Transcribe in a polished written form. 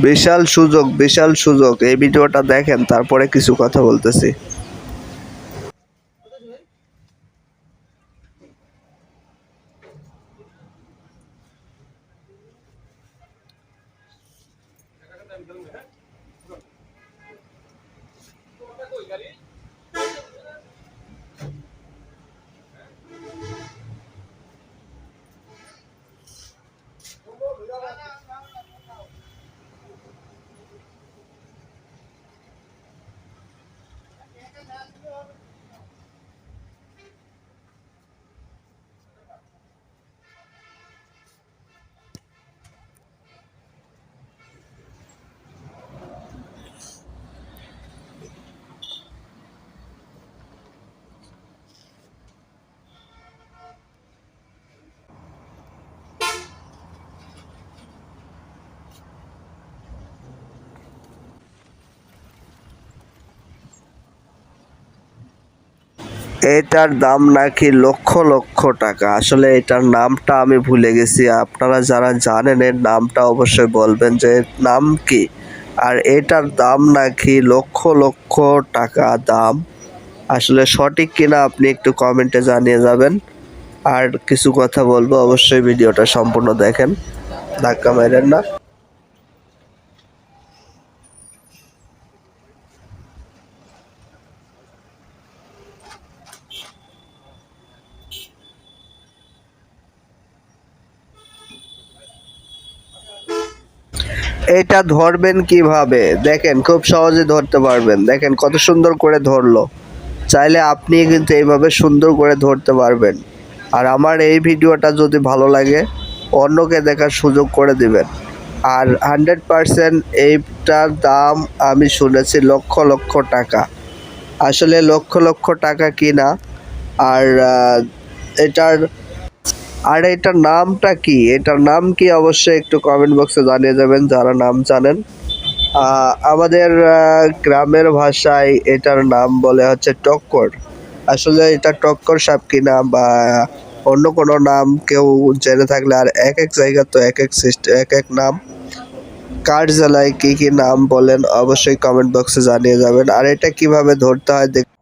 বিশাল সুযোগ, বিশাল সুযোগ। এই ভিডিওটা দেখেন, তারপরে কিছু কথা বলতেছি। এটার দাম নাকি লক্ষ লক্ষ টাকা। আসলে এটার নামটা আমি ভুলে গেছি, আপনারা যারা জানেন এর নামটা অবশ্যই বলবেন যে এর নাম কি। আর এটার দাম নাকি লক্ষ লক্ষ টাকা দাম। আসলে সঠিক কিনা আপনি একটু কমেন্টে জানিয়ে যাবেন। আর কিছু কথা বলবো, অবশ্যই ভিডিওটা সম্পূর্ণ দেখেন, ধাক্কা মারেন না। এটা ধরবেন কিভাবে দেখেন, খুব সহজে ধরতে পারবেন। দেখেন কত সুন্দর করে ধরলো। চাইলে আপনি কিন্তু এইভাবে সুন্দর করে ধরতে পারবেন। আর আমার এই ভিডিওটা যদি ভালো লাগে অন্যকে দেখার সুযোগ করে দিবেন। আর 100% এইটার দাম আমি শুনেছি লক্ষ লক্ষ টাকা। আসলে লক্ষ লক্ষ টাকা কিনা। আর এটার এটার নামটা কি, এটার নাম কি অবশ্যই একটু কমেন্ট বক্সে জানিয়ে যাবেন যারা নাম জানেন। আমাদের গ্রামের ভাষায় এটার নাম বলে হচ্ছে টক্কর। আসলে এটা টক্কর সাপ কিনা বা অন্য কোনো নাম কেউ জেনে থাকলে, আর এক এক জায়গা তো এক এক সিস্টেম, এক এক নাম। কার জেলায় কি কি নাম বলেন অবশ্যই কমেন্ট বক্সে জানিয়ে যাবেন। আর এটা কিভাবে ধরতে হয়